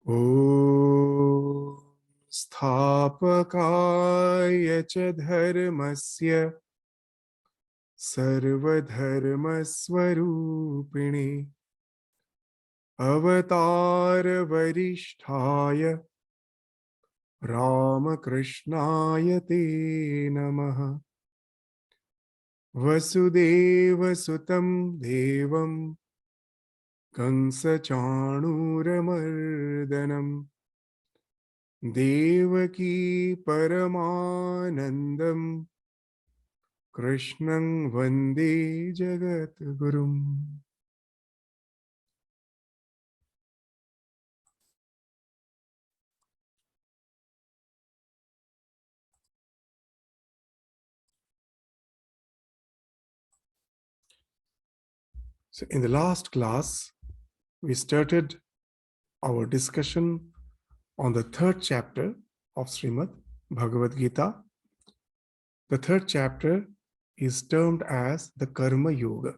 ॐ स्थापकाय च धर्मस्य सर्वधर्मस्वरूपिणे अवतारवरिष्ठाय रामकृष्णाय ते नमः। वसुदेवसुतं देवं कंसचाणूरमर्दनम् देवकी परमानन्दं कृष्णं वन्दे जगद्गुरुम्। So in the last class, we started our discussion on the third chapter of Shrimad Bhagavad Gita. The third chapter is termed as the Karma Yoga,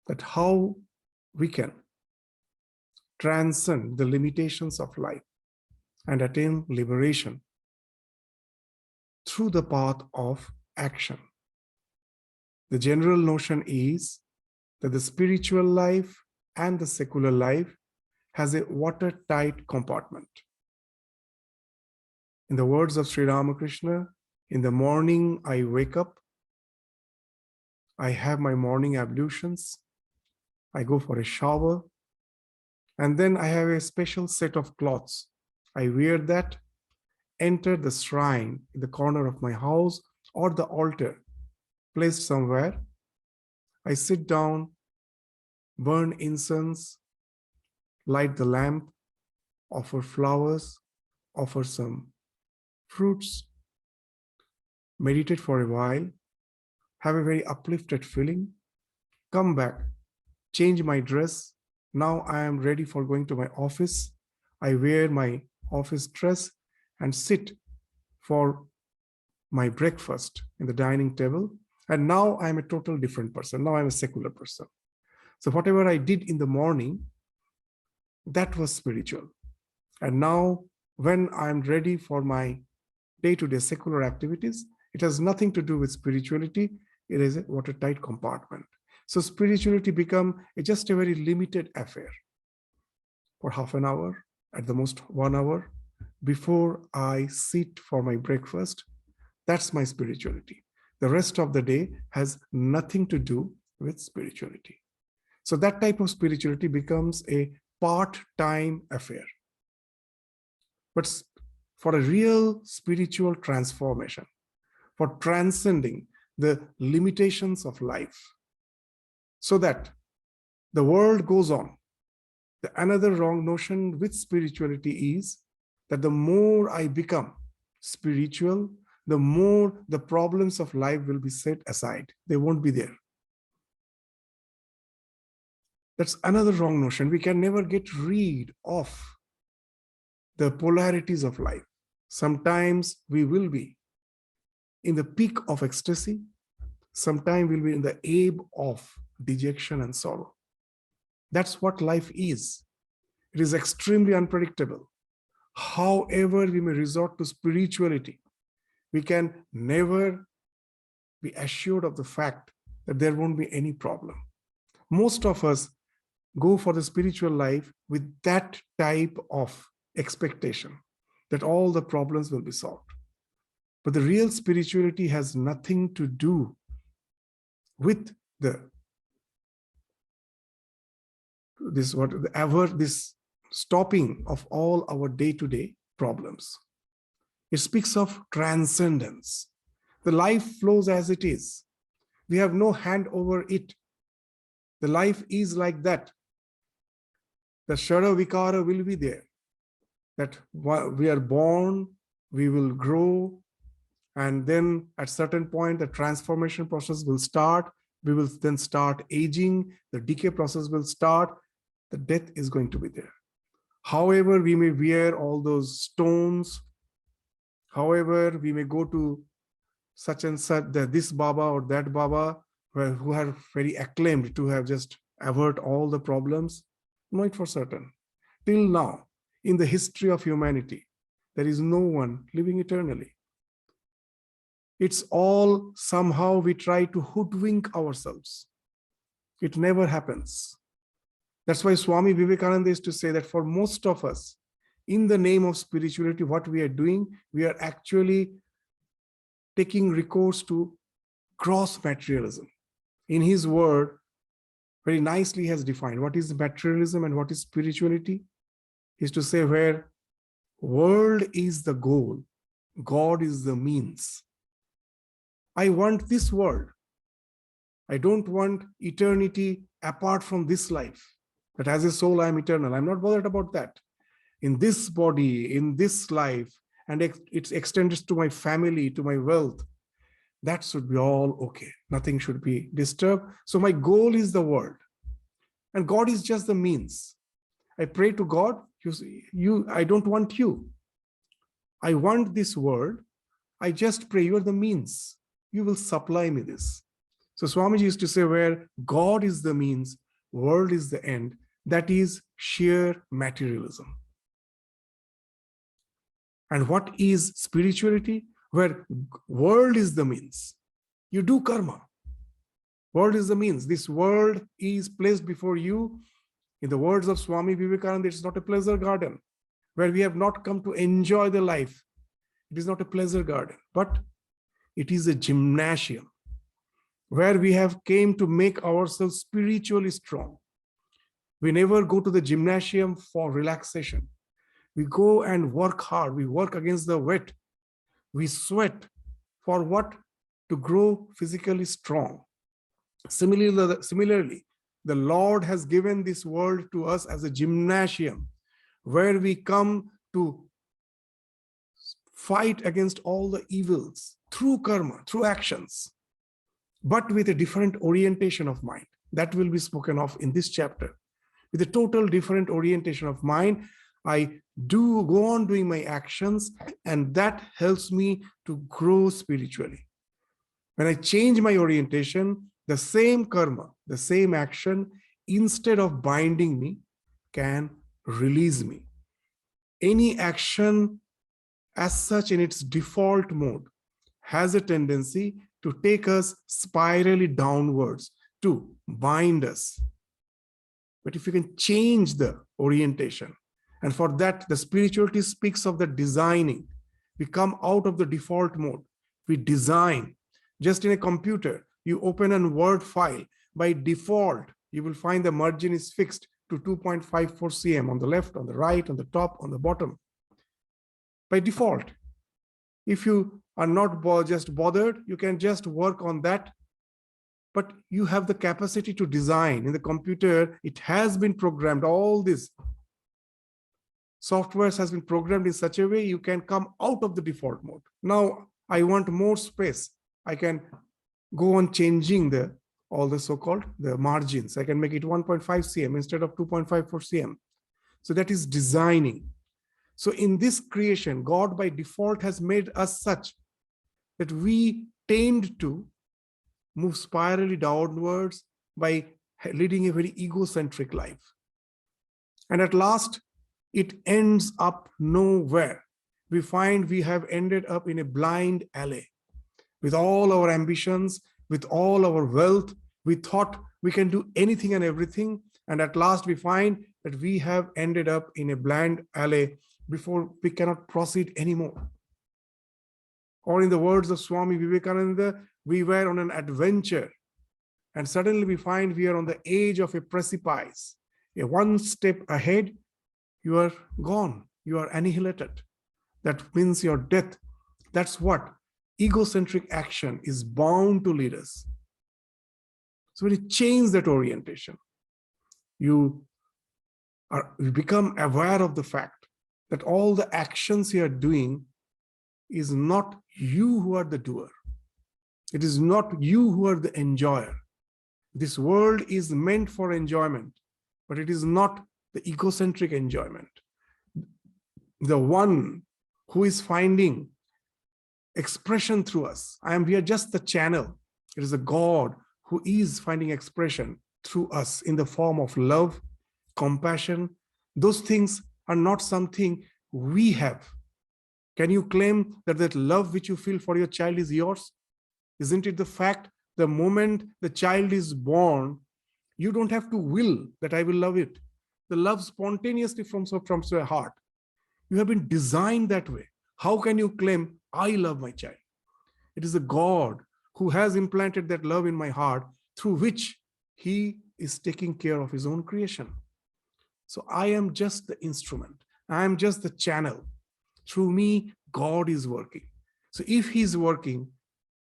that how we can transcend the limitations of life and attain liberation through the path of action. The general notion is that the spiritual life and the secular life has a watertight compartment. In the words of Sri Ramakrishna, in the morning I wake up, I have my morning ablutions, I go for a shower, and then I have a special set of clothes. I wear that, enter the shrine in the corner of my house or the altar placed somewhere. I sit down, burn incense, light the lamp, offer flowers, offer some fruits, meditate for a while, have a very uplifted feeling, come back, change my dress. Now I am ready for going to my office. I wear my office dress and sit for my breakfast in the dining table. And now I'm a total different person. Now I'm a secular person. So whatever I did in the morning, that was spiritual. And now when I'm ready for my day-to-day secular activities, it has nothing to do with spirituality. It is a watertight compartment. So spirituality become just a very limited affair for half an hour, at the most 1 hour, before I sit for my breakfast. That's my spirituality. The rest of the day has nothing to do with spirituality. So that type of spirituality becomes a part-time affair. But for a real spiritual transformation, for transcending the limitations of life, so that the world goes on. Another wrong notion with spirituality is that the more I become spiritual, the more the problems of life will be set aside. They won't be there. That's another wrong notion. We can never get rid of the polarities of life. Sometimes we will be in the peak of ecstasy. Sometimes we'll be in the ebb of dejection and sorrow. That's what life is. It is extremely unpredictable. However, we may resort to spirituality, we can never be assured of the fact that there won't be any problem. Most of us go for the spiritual life with that type of expectation that all the problems will be solved. But the real spirituality has nothing to do with this stopping of all our day-to-day problems. It speaks of transcendence. The life flows as it is. We have no hand over it. The life is like that. The Shara Vikara will be there. That we are born, we will grow, and then at certain point, the transformation process will start. We will then start aging. The decay process will start. The death is going to be there. However, we may wear all those stones. However, we may go to such and such, this Baba or that Baba, who are very acclaimed to have just avert all the problems. Know it for certain. Till now, in the history of humanity. There is no one living eternally. It's all somehow we try to hoodwink ourselves. It never happens. That's why Swami Vivekananda used to say that for most of us, in the name of spirituality, what we are doing, we are actually taking recourse to gross materialism. In his word, very nicely has defined what is materialism and what is spirituality. He is to say where world is the goal, God is the means. I want this world. I don't want eternity apart from this life. That as a soul, I am eternal. I'm not bothered about that. In this body, in this life, and it extends to my family, to my wealth, that should be all okay. Nothing should be disturbed. So my goal is the world. And God is just the means. I pray to God, I don't want you. I want this world. I just pray you are the means. You will supply me this. So Swamiji used to say where God is the means, world is the end. That is sheer materialism. And what is spirituality? Where world is the means. You do karma. World is the means. This world is placed before you. In the words of Swami Vivekananda, it's not a pleasure garden where we have not come to enjoy the life. It is not a pleasure garden, but it is a gymnasium where we have came to make ourselves spiritually strong. We never go to the gymnasium for relaxation. We go and work hard. We work against the wet. We sweat for what? To grow physically strong. Similarly, the Lord has given this world to us as a gymnasium where we come to fight against all the evils through karma, through actions, but with a different orientation of mind. That will be spoken of in this chapter. With a total different orientation of mind, I do go on doing my actions, and that helps me to grow spiritually. When I change my orientation, the same karma, the same action, instead of binding me, can release me. Any action as such in its default mode has a tendency to take us spirally downwards, to bind us. But if you can change the orientation, and for that, the spirituality speaks of the designing. We come out of the default mode. We design. Just in a computer, you open a Word file. By default, you will find the margin is fixed to 2.54 cm on the left, on the right, on the top, on the bottom. By default. If you are not just bothered, you can just work on that. But you have the capacity to design. In the computer, it has been programmed. All this software has been programmed in such a way you can come out of the default mode. Now, I want more space. I can go on changing all the so-called the margins. I can make it 1.5 cm instead of 2.54 cm. So that is designing. So in this creation, God by default has made us such that we tend to move spirally downwards by leading a very egocentric life. And at last, it ends up nowhere. We find we have ended up in a blind alley. With all our ambitions, with all our wealth, we thought we can do anything and everything. And at last we find that we have ended up in a blind alley before we cannot proceed anymore. Or in the words of Swami Vivekananda, we were on an adventure and suddenly we find we are on the edge of a precipice. One step ahead, you are gone, you are annihilated. That means your death. That's what egocentric action is bound to lead us. So when you change that orientation, you become aware of the fact that all the actions you are doing is not you who are the doer. It is not you who are the enjoyer. This world is meant for enjoyment, but it is not the egocentric enjoyment. The one who is finding expression through us. We are just the channel. It is a God who is finding expression through us in the form of love, compassion. Those things are not something we have. Can you claim that that love which you feel for your child is yours? Isn't it the fact the moment the child is born, you don't have to will that I will love it. The love spontaneously from your heart. You have been designed that way. How can you claim I love my child? It is a God who has implanted that love in my heart through which he is taking care of his own creation. So I am just the instrument. I am just the channel. Through me, God is working. So if he is working,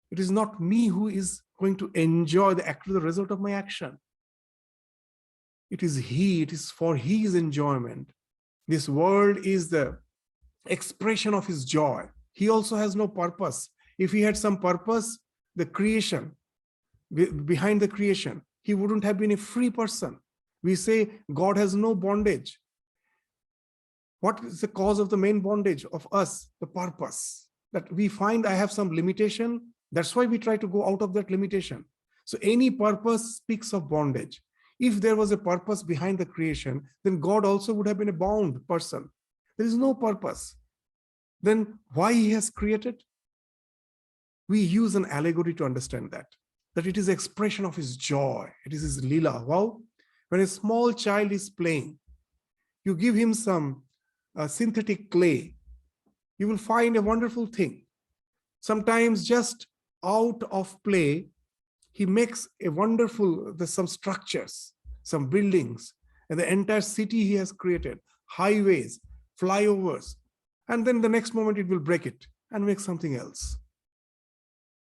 it is not me who is going to enjoy the result of my action. It is he, it is for his enjoyment. This world is the expression of his joy. He also has no purpose. If he had some purpose, the creation, behind the creation, he wouldn't have been a free person. We say God has no bondage. What is the cause of the main bondage of us? The purpose. That we find I have some limitation. That's why we try to go out of that limitation. So any purpose speaks of bondage. If there was a purpose behind the creation, then God also would have been a bound person. There is no purpose. Then why he has created? We use an allegory to understand that it is expression of his joy. It is his lila. Wow. When a small child is playing, you give him some synthetic clay, you will find a wonderful thing. Sometimes just out of play, he makes a wonderful, there's some structures, some buildings, and the entire city he has created, highways, flyovers, and then the next moment it will break it and make something else.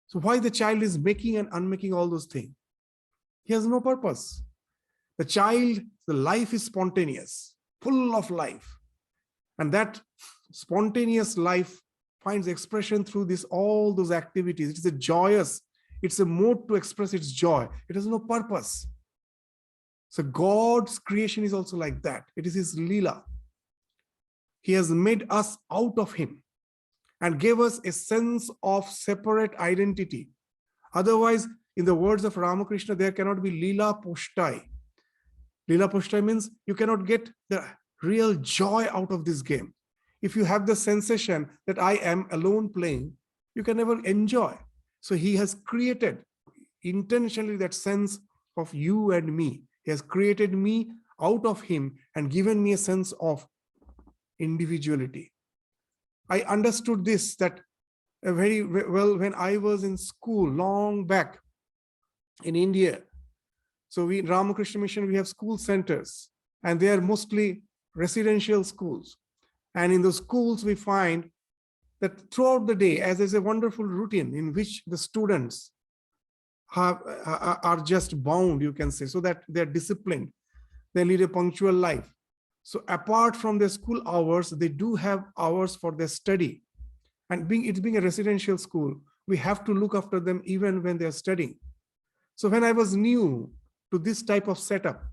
So why the child is making and unmaking all those things? He has no purpose. The child, the life is spontaneous, full of life. And that spontaneous life finds expression through all those activities. It is a joyous, it's a mode to express its joy. It has no purpose. So God's creation is also like that. It is his lila. He has made us out of him and gave us a sense of separate identity. Otherwise, in the words of Ramakrishna, there cannot be lila pushtai. Lila pushtai means you cannot get the real joy out of this game. If you have the sensation that I am alone playing, you can never enjoy. So he has created intentionally that sense of you and me. He has created me out of him and given me a sense of individuality. I understood this that very well when I was in school long back in India. So we in Ramakrishna Mission, we have school centers and they are mostly residential schools. And in those schools, we find that throughout the day, as there's a wonderful routine in which the students are just bound, you can say, so that they're disciplined. They lead a punctual life. So apart from their school hours, they do have hours for their study. And it being a residential school, we have to look after them even when they're studying. So when I was new to this type of setup,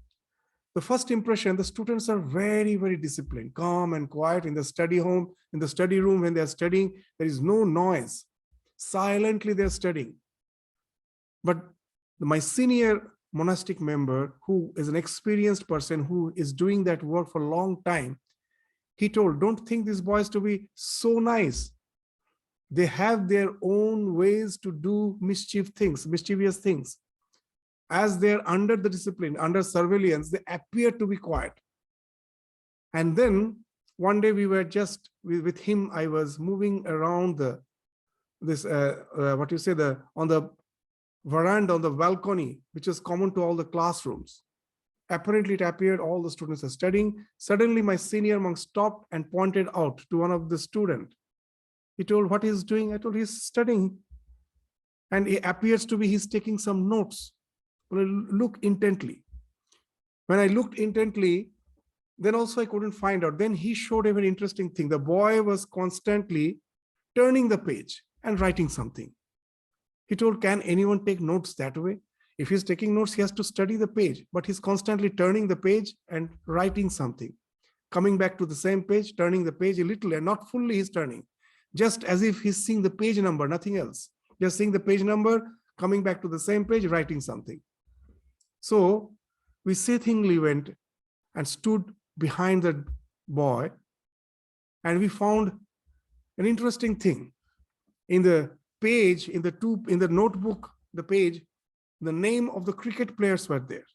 the first impression, the students are very, very disciplined, calm and quiet in the study home, in the study room when they're studying, there is no noise. Silently they're studying. But my senior monastic member, who is an experienced person who is doing that work for a long time, he told, don't think these boys to be so nice. They have their own ways to do mischievous things. As they're under the discipline, under surveillance, they appear to be quiet. And then one day we were just with him, I was moving around on the veranda, on the balcony, which is common to all the classrooms. Apparently it appeared all the students are studying. Suddenly my senior monk stopped and pointed out to one of the students. He told what he's doing. I told he's studying. And it appears to be he's taking some notes. Look intently. When I looked intently, then also I couldn't find out. Then he showed a very interesting thing. The boy was constantly turning the page and writing something. He told, can anyone take notes that way? If he's taking notes, he has to study the page, but he's constantly turning the page and writing something. Coming back to the same page, turning the page a little and not fully he's turning. Just as if he's seeing the page number, nothing else. Just seeing the page number, coming back to the same page, writing something. So we soothingly went and stood behind the boy, and we found an interesting thing. In the page, in the notebook, the page, the name of the cricket players were there.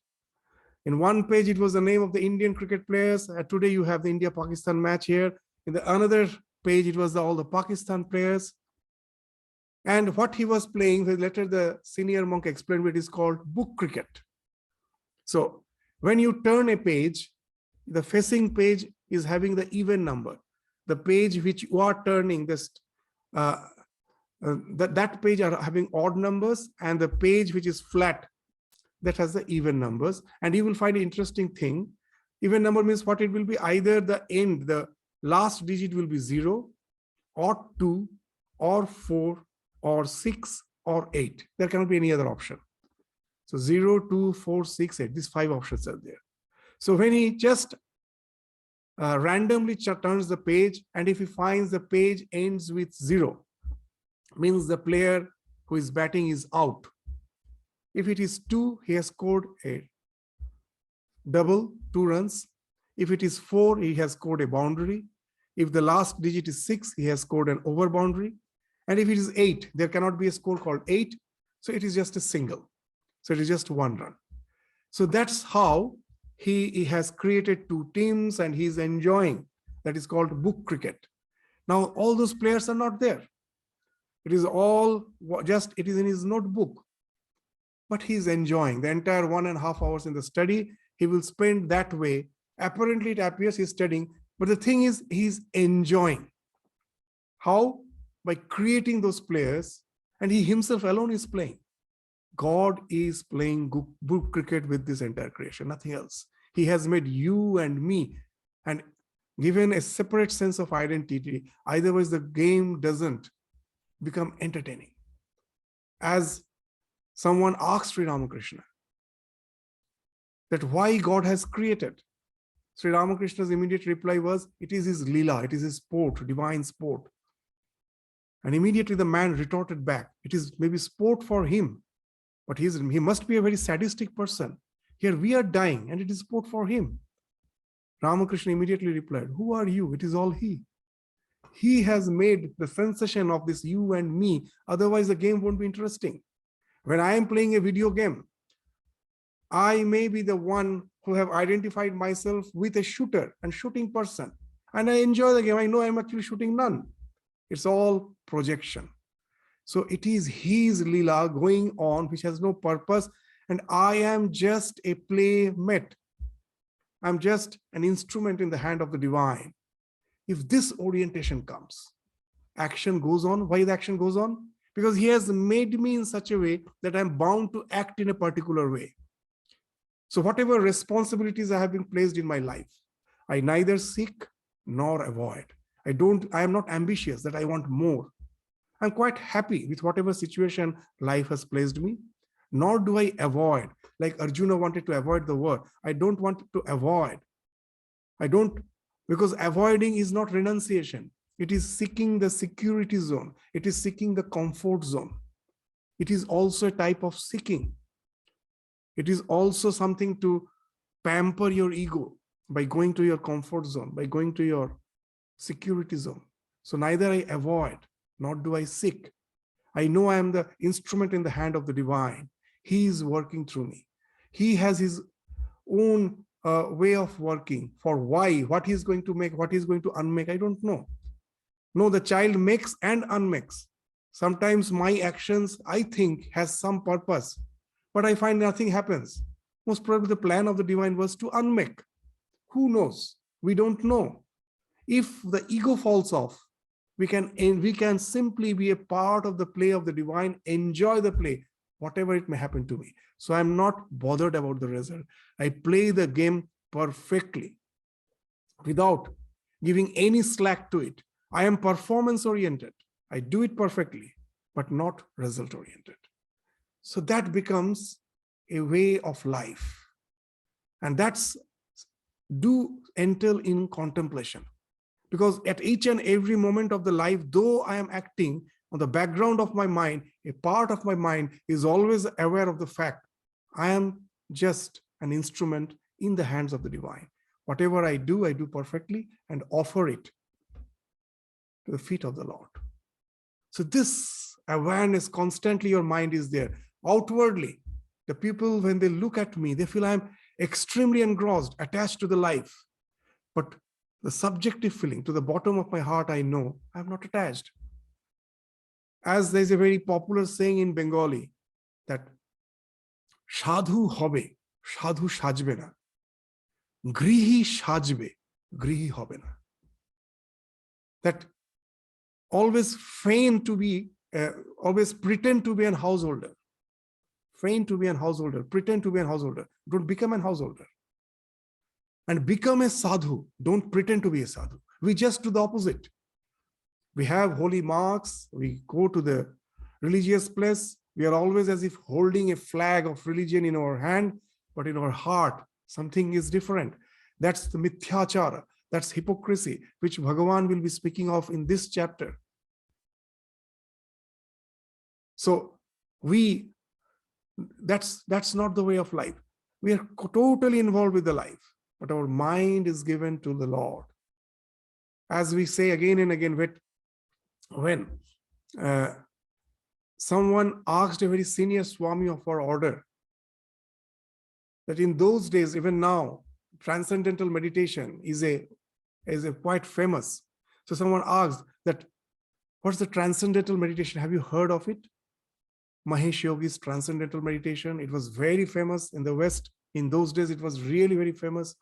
In one page, it was the name of the Indian cricket players. Today, you have the India-Pakistan match here. In the another page, it was all the Pakistan players. And what he was playing, later the senior monk explained, it is called book cricket. So when you turn a page, the facing page is having the even number. The page which you are turning, that page are having odd numbers, and the page which is flat, that has the even numbers. And you will find an interesting thing. Even number means what it will be, either the last digit will be 0 or 2 or 4 or 6 or 8. There cannot be any other option. So 0, 2, 4, 6, 8, these 5 options are there. So when he just randomly turns the page, and if he finds the page ends with 0, means the player who is batting is out. If it is 2, he has scored a double, 2 runs. If it is 4, he has scored a boundary. If the last digit is 6, he has scored an over boundary. And if it is 8, there cannot be a score called 8. So it is just a single. So it is just 1 run. So that's how he has created 2 teams, and he is enjoying. That is called book cricket. Now, all those players are not there. It is all just, it is in his notebook. But he is enjoying the entire 1.5 hours in the study. He will spend that way. Apparently, it appears he's studying, but the thing is, he's enjoying. How? By creating those players, and he himself alone is playing. God is playing book cricket with this entire creation, nothing else. He has made you and me and given a separate sense of identity. Otherwise, the game doesn't become entertaining. As someone asked Sri Ramakrishna that why God has created, Sri Ramakrishna's immediate reply was, it is his lila, it is his sport, divine sport. And immediately the man retorted back, it is maybe sport for him, but he must be a very sadistic person. Here we are dying and it is sport for him. Ramakrishna immediately replied, who are you? It is all he. He has made the sensation of this you and me. Otherwise the game won't be interesting. When I am playing a video game, I may be the one who have identified myself with a shooter and shooting person. And I enjoy the game. I know I'm actually shooting none. It's all projection. So it is his lila going on, which has no purpose. And I am just a playmate. I'm just an instrument in the hand of the divine. If this orientation comes, action goes on. Why the action goes on? Because he has made me in such a way that I'm bound to act in a particular way. So whatever responsibilities I have been placed in my life, I neither seek nor avoid. I am not ambitious that I want more. I'm quite happy with whatever situation life has placed me, nor do I avoid. Like Arjuna wanted to avoid the war. I don't want to avoid. Because avoiding is not renunciation. It is seeking the security zone. It is seeking the comfort zone. It is also a type of seeking. It is also something to pamper your ego by going to your comfort zone, by going to your security zone. So neither I avoid, nor do I seek. I know I am the instrument in the hand of the divine. He is working through me. He has his own way of working. For why, what he's going to make, what he's going to unmake, I don't know. No, the child makes and unmakes. Sometimes my actions, I think, has some purpose, but I find nothing happens. Most probably the plan of the divine was to unmake. Who knows? We don't know. If the ego falls off, we can simply be a part of the play of the divine, enjoy the play, whatever it may happen to me. So I'm not bothered about the result. I play the game perfectly without giving any slack to it. I am performance oriented. I do it perfectly, but not result oriented. So that becomes a way of life. And that's do enter in contemplation. Because at each and every moment of the life, though I am acting on the background of my mind, a part of my mind is always aware of the fact I am just an instrument in the hands of the divine. Whatever I do perfectly and offer it to the feet of the Lord. So this awareness, constantly your mind is there. Outwardly, the people, when they look at me, they feel I'm extremely engrossed, attached to the life. But the subjective feeling, to the bottom of my heart, I know I'm not attached. As there's a very popular saying in Bengali that sadhu hobe, sadhu sajbe na, grihi sajbe, grihi hobe na. That always feign to be, always pretend to be an householder. Feign to be an householder, pretend to be an householder. Don't become an householder. And become a sadhu. Don't pretend to be a sadhu. We just do the opposite. We have holy marks. We go to the religious place. We are always as if holding a flag of religion in our hand, but in our heart, something is different. That's the mithyachara. That's hypocrisy, which Bhagavan will be speaking of in this chapter. So that's not the way of life. We are totally involved with the life, but our mind is given to the Lord. As we say again and again, when someone asked a very senior Swami of our order that in those days, even now, transcendental meditation is a quite famous. So someone asked that, what's the transcendental meditation? Have you heard of it? Mahesh Yogi's transcendental meditation. It was very famous in the West. In those days, it was really very famous.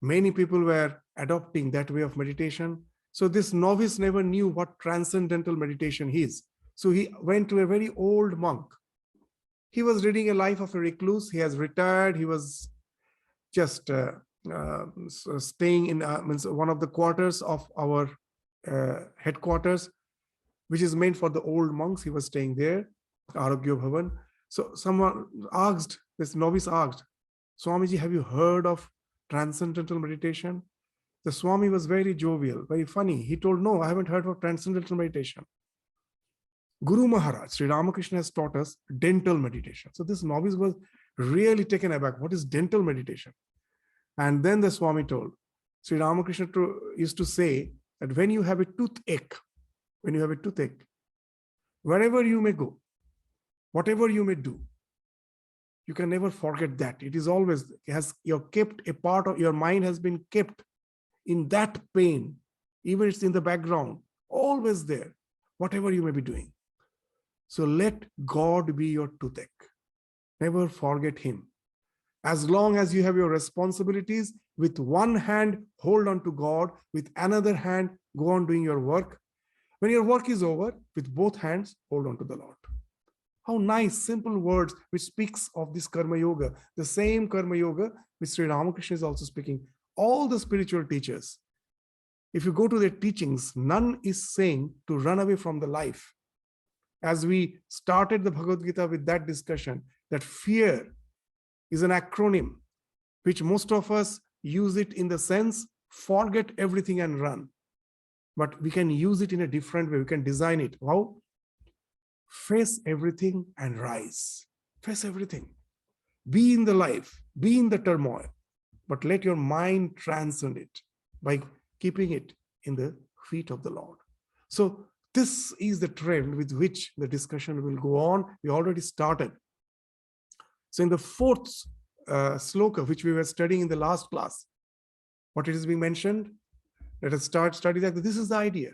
Many people were adopting that way of meditation. So this novice never knew what transcendental meditation is. So he went to a very old monk. He was leading a life of a recluse. He has retired. He was just staying in one of the quarters of our headquarters, which is meant for the old monks. He was staying there, Arogya Bhavan. So someone asked, this novice asked, Swamiji, have you heard of transcendental meditation? The Swami was very jovial, very funny. He told, no, I haven't heard of transcendental meditation. Guru Maharaj, Sri Ramakrishna, has taught us dental meditation. So this novice was really taken aback. What is dental meditation? And then the Swami told, Sri Ramakrishna used to say that when you have a toothache, wherever you may go, whatever you may do, you can never forget that. It is always, you're kept, a part of your mind has been kept in that pain, even it's in the background, always there, whatever you may be doing. So let God be your toothache. Never forget him. As long as you have your responsibilities, with one hand, hold on to God, with another hand, go on doing your work. When your work is over, with both hands, hold on to the Lord. How nice, simple words, which speaks of this karma yoga, the same karma yoga which Sri Ramakrishna is also speaking. All the spiritual teachers, if you go to their teachings, none is saying to run away from the life. As we started the Bhagavad Gita with that discussion, that fear is an acronym, which most of us use it in the sense, forget everything and run. But we can use it in a different way. We can design it. How? Face everything and rise. Face everything. Be in the life, be in the turmoil, but let your mind transcend it by keeping it in the feet of the Lord. So this is the trend with which the discussion will go on. We already started. So in the fourth sloka, which we were studying in the last class, what it is being mentioned, let us start studying that. This is the idea.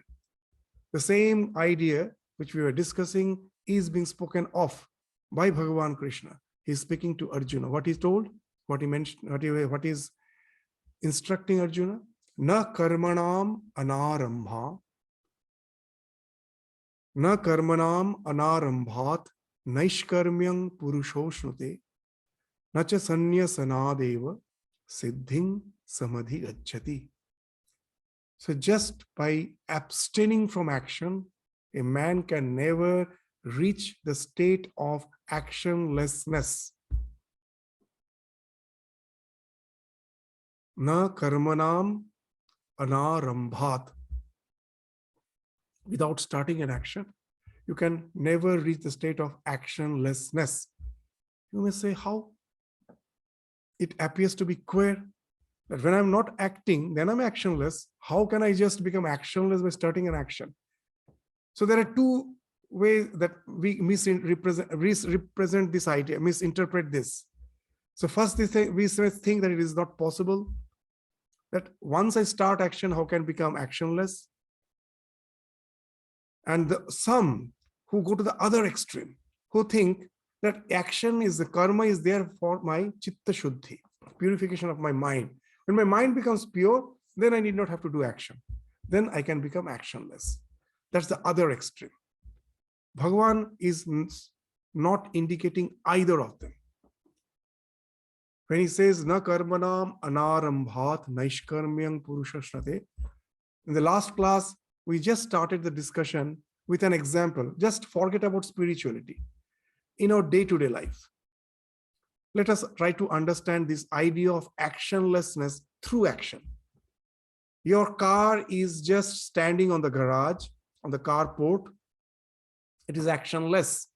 The same idea which we were discussing is being spoken of by Bhagavan Krishna. He is speaking to Arjuna. What he told, what he mentioned, what is instructing Arjuna? Na karmanam anarambha, na karmanam anarambhat, naishkarmyang purushošnute, na cha sanyasanadeva siddhing samadhi gacchati. So just by abstaining from action, a man can never reach the state of actionlessness. Na karmanam anarambhat. Without starting an action, you can never reach the state of actionlessness. You may say, how? It appears to be queer. That when I'm not acting, then I'm actionless. How can I just become actionless by starting an action? So there are two ways that we misrepresent this idea, misinterpret this. So first, we think that it is not possible, that once I start action, how can I become actionless? And some who go to the other extreme, who think that action is the karma is there for my chitta shuddhi, purification of my mind. When my mind becomes pure, then I need not have to do action. Then I can become actionless. That's the other extreme. Bhagavan is not indicating either of them. When he says, na karmanam anarambhat naishkarmyang purushashrate, in the last class, we just started the discussion with an example. Just forget about spirituality. In our day-to-day life, let us try to understand this idea of actionlessness through action. Your car is just standing on the garage, on the carport. It is actionless.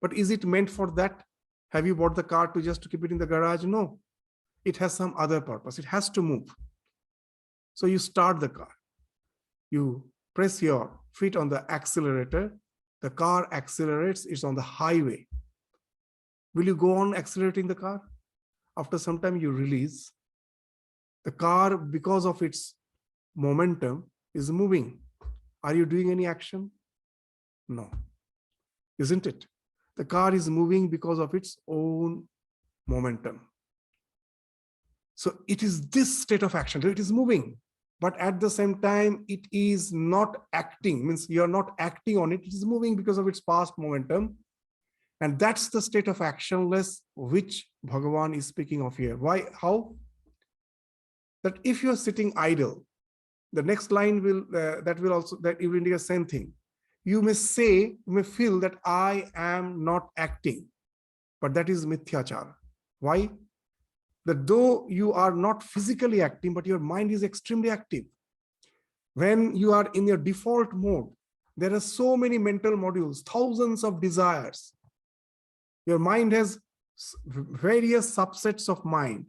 But is it meant for that? Have you bought the car to just to keep it in the garage? No. It has some other purpose. It has to move. So you start the car. You press your feet on the accelerator. The car accelerates. It's on the highway. Will you go on accelerating the car? After some time, you release. The car, because of its momentum, is moving. Are you doing any action? No. Isn't it? The car is moving because of its own momentum. So it is this state of action. So it is moving, but at the same time, it is not acting. Means you are not acting on it. It is moving because of its past momentum. And that's the state of actionless which Bhagavan is speaking of here. Why? How? That if you are sitting idle, the next line will that will indicate the same thing. You may say, you may feel that I am not acting, but that is mithyachara. Why? That though you are not physically acting, but your mind is extremely active. When you are in your default mode, there are so many mental modules, thousands of desires. Your mind has various subsets of mind,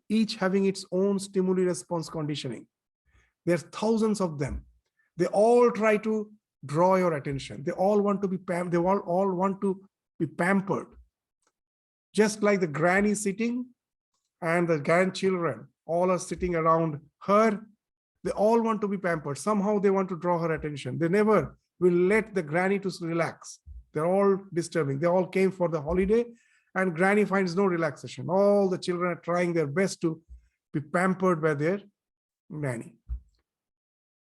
each having its own stimuli response conditioning. There's thousands of them. They all try to draw your attention. They all want to be all want to be pampered. Just like the granny sitting and the grandchildren all are sitting around her, they all want to be pampered. Somehow they want to draw her attention. They never will let the granny to relax. They're all disturbing. They all came for the holiday and granny finds no relaxation. All the children are trying their best to be pampered by their granny.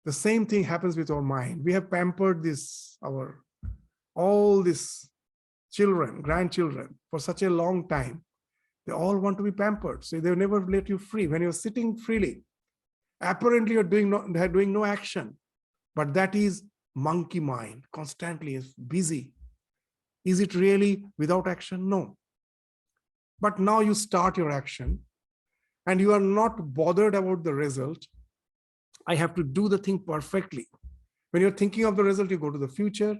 The same thing happens with our mind. We have pampered all these children, grandchildren for such a long time. They all want to be pampered. So they never let you free. When you're sitting freely, apparently you're doing no action, but that is monkey mind, constantly is busy. Is it really without action? No. But now you start your action and you are not bothered about the result. I have to do the thing perfectly. When you're thinking of the result, you go to the future.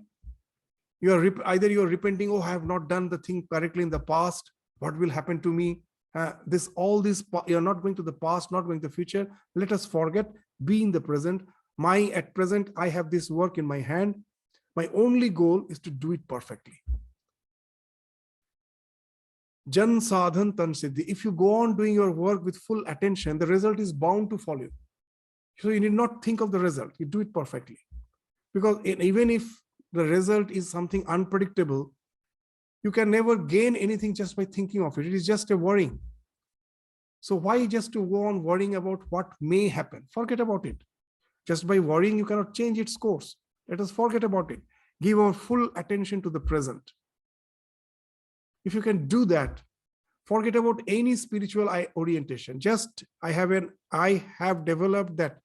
Either you're repenting, oh, I have not done the thing correctly in the past. What will happen to me? You're not going to the past, not going to the future. Let us forget, be in the present. At present, I have this work in my hand. My only goal is to do it perfectly. Jan sadhan tan siddhi. If you go on doing your work with full attention, the result is bound to follow. So you need not think of the result. You do it perfectly. Because even if the result is something unpredictable, you can never gain anything just by thinking of it. It is just a worrying. So why just to go on worrying about what may happen? Forget about it. Just by worrying, you cannot change its course. Let us forget about it. Give our full attention to the present. If you can do that, forget about any spiritual orientation. Just I have developed that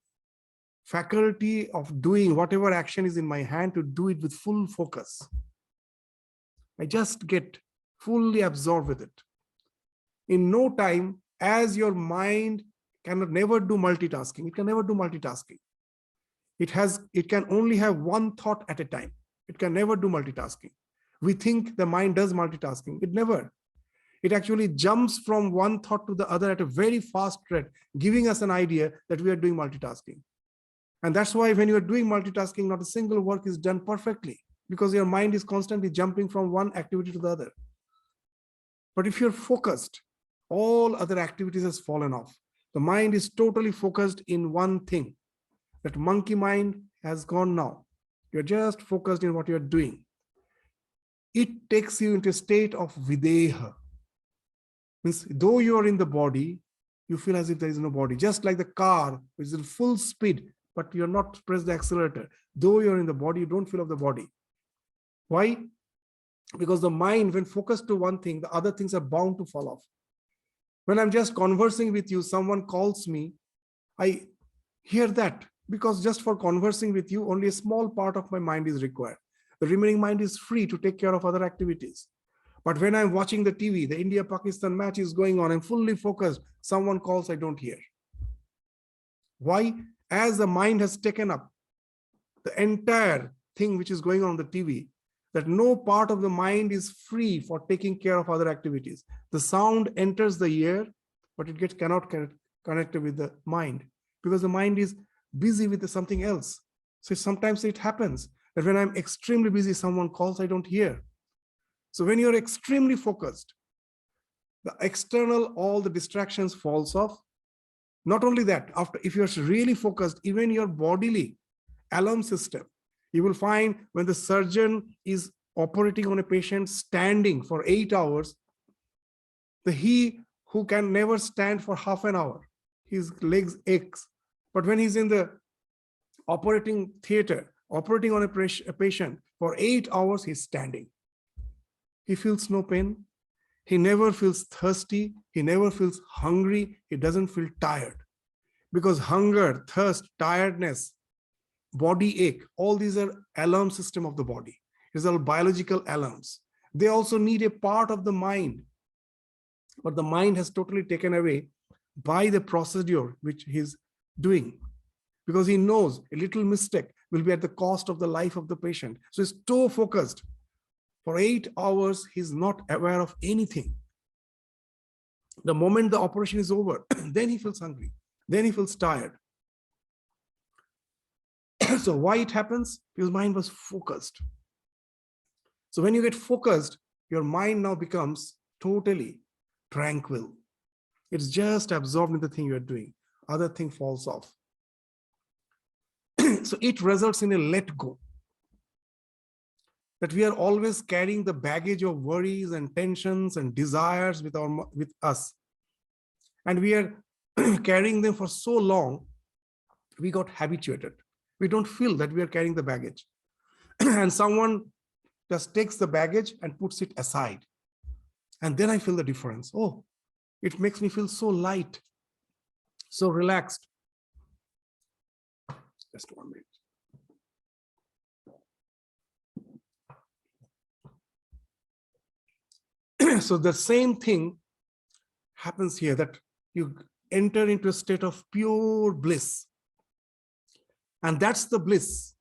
faculty of doing whatever action is in my hand to do it with full focus. I just get fully absorbed with it. In no time, as your mind never do multitasking. It can never do multitasking. It can only have one thought at a time. It can never do multitasking. We think the mind does multitasking. It never. It actually jumps from one thought to the other at a very fast rate, giving us an idea that we are doing multitasking. And that's why when you are doing multitasking, not a single work is done perfectly, because your mind is constantly jumping from one activity to the other. But if you're focused, all other activities has fallen off. The mind is totally focused in one thing. That monkey mind has gone now. You're just focused in what you're doing. It takes you into a state of videha. Means though you are in the body, you feel as if there is no body. Just like the car, which is in full speed, but you're not press the accelerator. Though you're in the body, you don't feel of the body. Why? Because the mind, when focused to one thing, the other things are bound to fall off. When I'm just conversing with you, someone calls me, I hear that, because just for conversing with you, only a small part of my mind is required. The remaining mind is free to take care of other activities. But when I'm watching the TV, the India-Pakistan match is going on, I'm fully focused. Someone calls, I don't hear. Why? As the mind has taken up the entire thing which is going on the TV, that no part of the mind is free for taking care of other activities. The sound enters the ear, but it cannot connect with the mind, because the mind is busy with something else. So sometimes it happens that when I'm extremely busy, someone calls, I don't hear. So when you're extremely focused, the external, all the distractions falls off. Not only that, if you're really focused, even your bodily alarm system, you will find when the surgeon is operating on a patient standing for 8 hours, he who can never stand for half an hour, his legs aches. But when he's in the operating theater, operating on a patient for 8 hours, he's standing. He feels no pain. He never feels thirsty. He never feels hungry. He doesn't feel tired. Because hunger, thirst, tiredness, body ache, all these are alarm system of the body. These are biological alarms. They also need a part of the mind. But the mind has totally taken away by the procedure which he's doing. Because he knows a little mistake will be at the cost of the life of the patient. So he's so focused. For 8 hours, he's not aware of anything. The moment the operation is over, then he feels hungry. Then he feels tired. So why it happens? Because mind was focused. So when you get focused, your mind now becomes totally tranquil. It's just absorbed in the thing you're doing. Other thing falls off. So it results in a let go. That we are always carrying the baggage of worries and tensions and desires with us. And we are carrying them for so long, we got habituated. We don't feel that we are carrying the baggage. And someone just takes the baggage and puts it aside. And then I feel the difference. Oh, it makes me feel so light, so relaxed. Just 1 minute. So the same thing happens here, that you enter into a state of pure bliss. And that's the bliss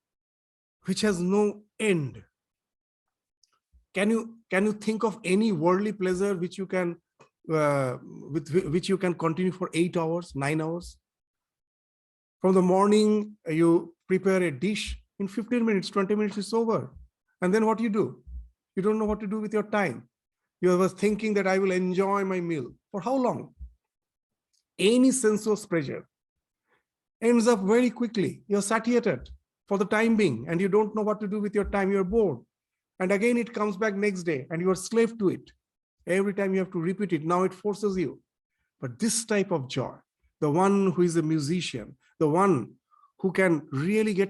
which has no end. Can you think of any worldly pleasure which you can which you can continue for 8 hours, 9 hours? From the morning, you prepare a dish, in 15 minutes, 20 minutes, it's over. And then what you do? You don't know what to do with your time. You were thinking that I will enjoy my meal. For how long? Any sensuous pleasure ends up very quickly. You're satiated for the time being, and you don't know what to do with your time. You're bored. And again, it comes back next day, and you are slave to it. Every time you have to repeat it. Now it forces you. But this type of joy, the one who is a musician, the one who can really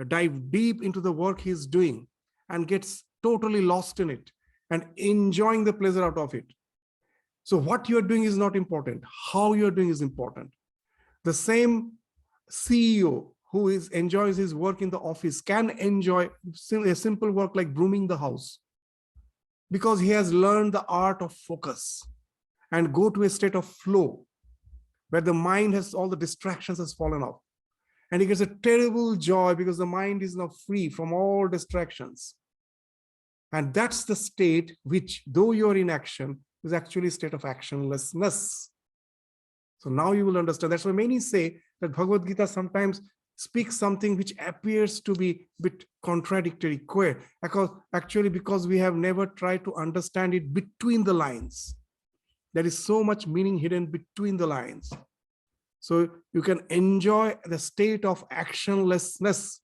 dive deep into the work he's doing and gets totally lost in it and enjoying the pleasure out of it. So what you're doing is not important. How you're doing is important. The same CEO who enjoys his work in the office can enjoy a simple work like brooming the house, because he has learned the art of focus and go to a state of flow where the mind has, all the distractions has fallen off. And he gets a terrible joy because the mind is now free from all distractions. And that's the state which, though you're in action, is actually a state of actionlessness. So now you will understand. That's why many say that Bhagavad Gita sometimes speaks something which appears to be a bit contradictory, queer, because we have never tried to understand it between the lines. There is so much meaning hidden between the lines. So you can enjoy the state of actionlessness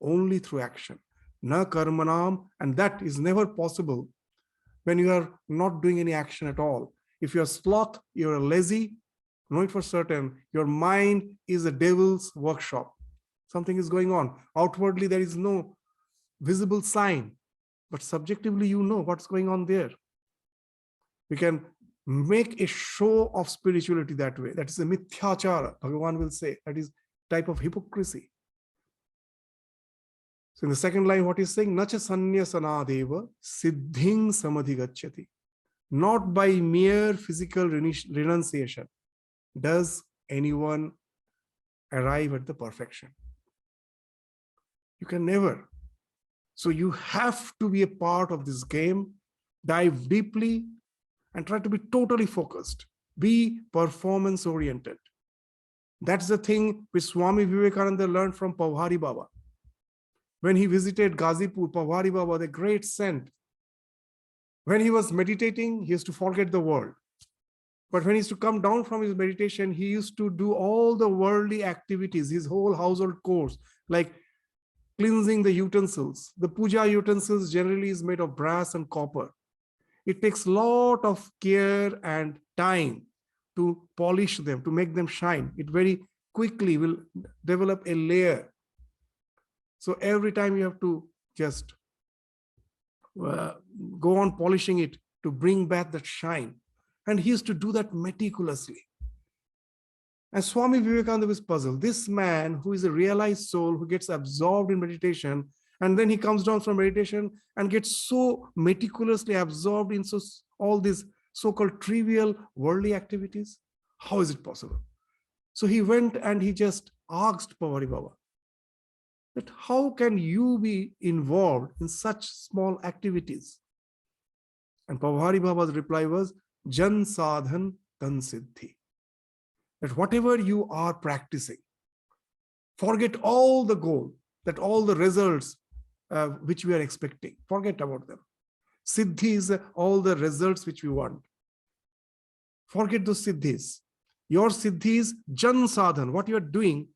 only through action. Na karmanam, and that is never possible when you are not doing any action at all. If you're sloth, you're lazy, know it for certain, your mind is a devil's workshop. Something is going on. Outwardly, there is no visible sign, but subjectively, you know what's going on there. We can make a show of spirituality that way. That is a mithyachara, Bhagavan will say. That is type of hypocrisy. So in the second line, what he's saying, Nacha sanyasanadeva siddhing samadhigachyati. Not by mere physical renunciation does anyone arrive at the perfection. You can never. So you have to be a part of this game, dive deeply, and try to be totally focused. Be performance oriented. That's the thing which Swami Vivekananda learned from Pavhari Baba. When he visited Ghazipur, Pavhari Baba, the great saint, when he was meditating, he used to forget the world. But when he used to come down from his meditation, he used to do all the worldly activities, his whole household chores, like cleansing the utensils. The puja utensils generally is made of brass and copper. It takes a lot of care and time to polish them, to make them shine. It very quickly will develop a layer. So every time you have to just go on polishing it to bring back that shine. And he used to do that meticulously. And Swami Vivekananda was puzzled. This man who is a realized soul, who gets absorbed in meditation, and then he comes down from meditation and gets so meticulously absorbed in all these so-called trivial worldly activities. How is it possible? So he went and he just asked Pavhari Baba that how can you be involved in such small activities? And Pavhari Baba's reply was, Jan sadhan tan siddhi. That whatever you are practicing, forget all the goal, that all the results which we are expecting, forget about them. Siddhi is all the results which we want. Forget those siddhis. Your siddhi is jan sadhan. What you are doing,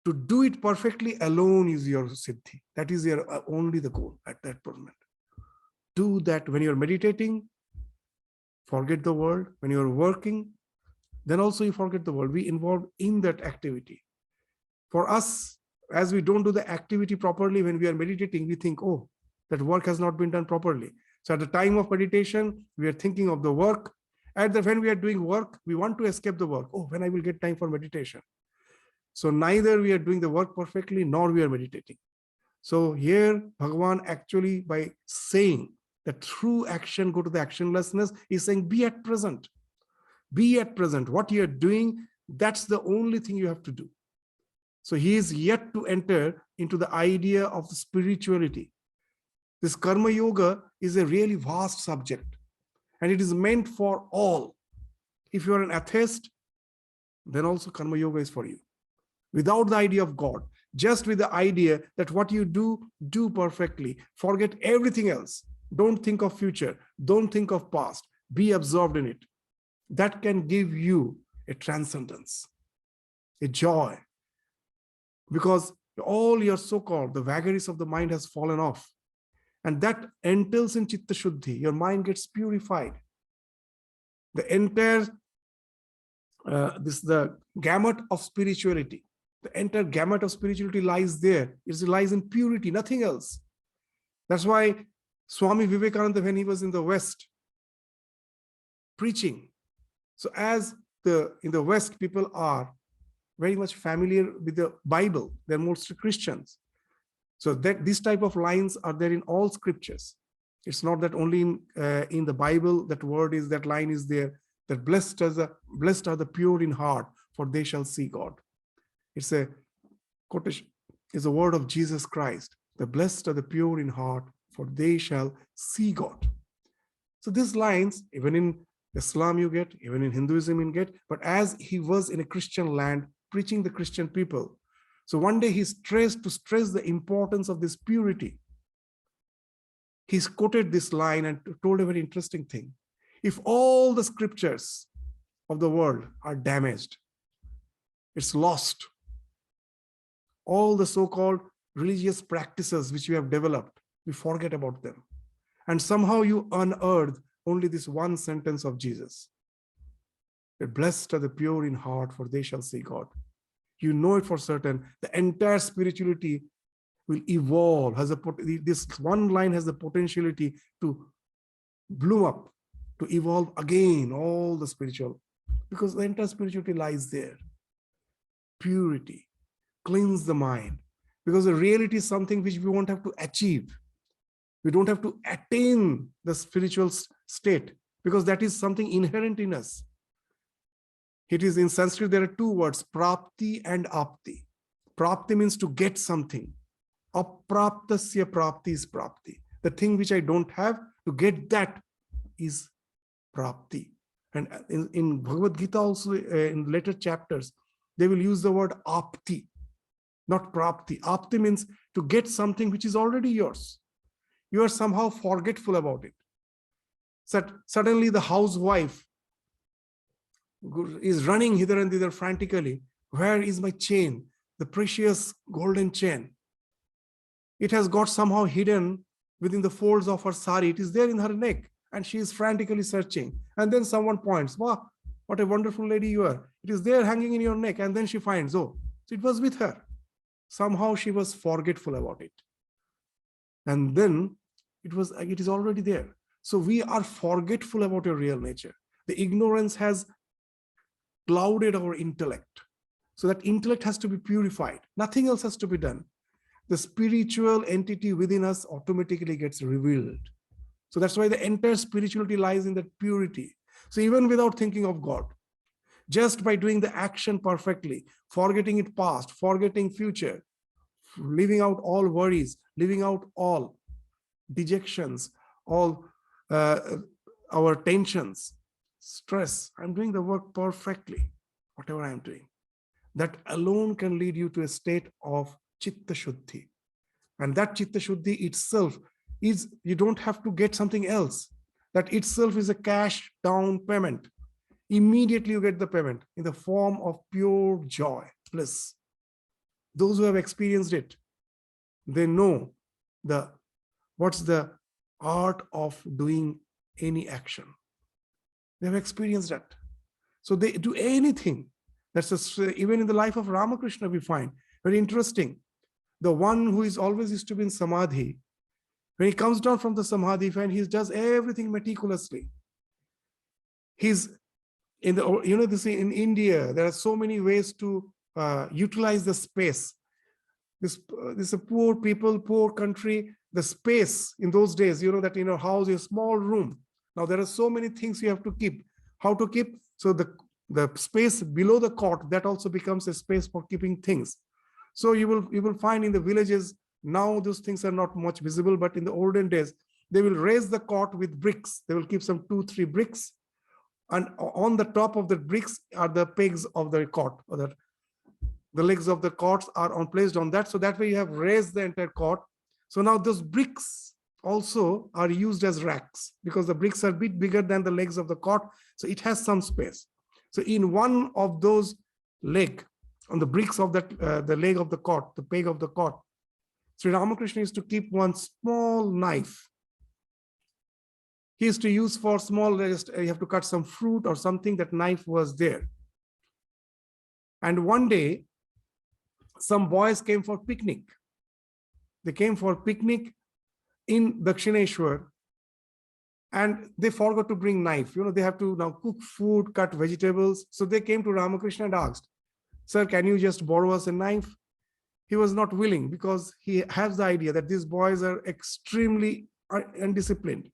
to do it perfectly alone is your siddhi. That is your only the goal at that moment. Do that when you're meditating, forget the world. When you're working, then also you forget the world. Be involved in that activity. For us, as we don't do the activity properly, when we are meditating, we think, oh, that work has not been done properly. So at the time of meditation, we are thinking of the work. When we are doing work, we want to escape the work. Oh, when I will get time for meditation. So neither we are doing the work perfectly, nor we are meditating. So here, Bhagavan actually, by saying that through action, go to the actionlessness, is saying, be at present. Be at present. What you are doing, that's the only thing you have to do. So he is yet to enter into the idea of the spirituality. This karma yoga is a really vast subject, and it is meant for all. If you are an atheist, then also karma yoga is for you. Without the idea of God, just with the idea that what you do perfectly. Forget everything else. Don't think of future. Don't think of past. Be absorbed in it. That can give you a transcendence, a joy, because all your so-called, the vagaries of the mind has fallen off. And that entails in Chitta Shuddhi. Your mind gets purified. The entire, the gamut of spirituality. The entire gamut of spirituality lies there. It lies in purity, nothing else. That's why Swami Vivekananda, when he was in the West, preaching. So as in the West, people are very much familiar with the Bible. They're mostly Christians. So that this type of lines are there in all scriptures. It's not that only in the Bible that line is there, that blessed are the pure in heart, for they shall see God. It's a quotation, it's a word of Jesus Christ. The blessed are the pure in heart, for they shall see God. So these lines, even in Islam you get, even in Hinduism you get, but as he was in a Christian land, preaching the Christian people. So one day he stressed the importance of this purity. He's quoted this line and told a very interesting thing. If all the scriptures of the world are damaged, it's lost. All the so-called religious practices which you have developed, we forget about them. And somehow you unearth only this one sentence of Jesus. That blessed are the pure in heart, for they shall see God. You know it for certain. The entire spirituality will evolve. This one line has the potentiality to bloom up, to evolve again, all the spiritual, because the entire spirituality lies there. Purity, cleanse the mind, because the reality is something which we won't have to achieve. We don't have to attain the spiritual state, because that is something inherent in us. It is in Sanskrit, there are two words, prapti and apti. Prapti means to get something. Apraptasya prapti is prapti. The thing which I don't have, to get that is prapti. And in Bhagavad Gita also, in later chapters, they will use the word apti, not prapti. Apti means to get something which is already yours. You are somehow forgetful about it. Suddenly the housewife is running hither and thither frantically. Where is my chain? The precious golden chain. It has got somehow hidden within the folds of her sari. It is there in her neck and she is frantically searching. And then someone points, wow, what a wonderful lady you are. It is there hanging in your neck. And then she finds, oh, it was with her. Somehow she was forgetful about it. And then it is already there. So we are forgetful about your real nature. The ignorance has clouded our intellect. So that intellect has to be purified. Nothing else has to be done. The spiritual entity within us automatically gets revealed. So that's why the entire spirituality lies in that purity. So even without thinking of God, just by doing the action perfectly, forgetting it past, forgetting future, leaving out all worries, leaving out all dejections, all our tensions, stress. I'm doing the work perfectly, whatever I'm doing. That alone can lead you to a state of Chitta Shuddhi. And that Chitta Shuddhi itself is, you don't have to get something else. That itself is a cash down payment. Immediately you get the payment in the form of pure joy, bliss. Those who have experienced it, they know what's the art of doing any action. They have experienced that. So they do anything. Even in the life of Ramakrishna, we find very interesting. The one who is always used to be in samadhi, when he comes down from the samadhi, he does everything meticulously. He's in in India, there are so many ways to utilize the space. This is a poor people, poor country. The space in those days, that in your house, a small room. Now there are so many things you have to keep. How to keep? So the space below the cot, that also becomes a space for keeping things. So you will find in the villages, now those things are not much visible, but in the olden days, they will raise the cot with bricks. They will keep some 2-3 bricks. And on the top of the bricks are the pegs of the cot, or the legs of the cots are placed on that. So that way you have raised the entire cot. So now those bricks also are used as racks, because the bricks are a bit bigger than the legs of the cot. So it has some space. So in one of those leg, on the bricks of that, the leg of the cot, the peg of the cot, Sri Ramakrishna used to keep one small knife. He used to use for small, you have to cut some fruit or something, that knife was there. And one day, some boys came for picnic. They came for picnic in Dakshineshwar, and they forgot to bring knife. They have to now cook food, cut vegetables. So they came to Ramakrishna and asked, sir, can you just borrow us a knife? He was not willing, because he has the idea that these boys are extremely undisciplined.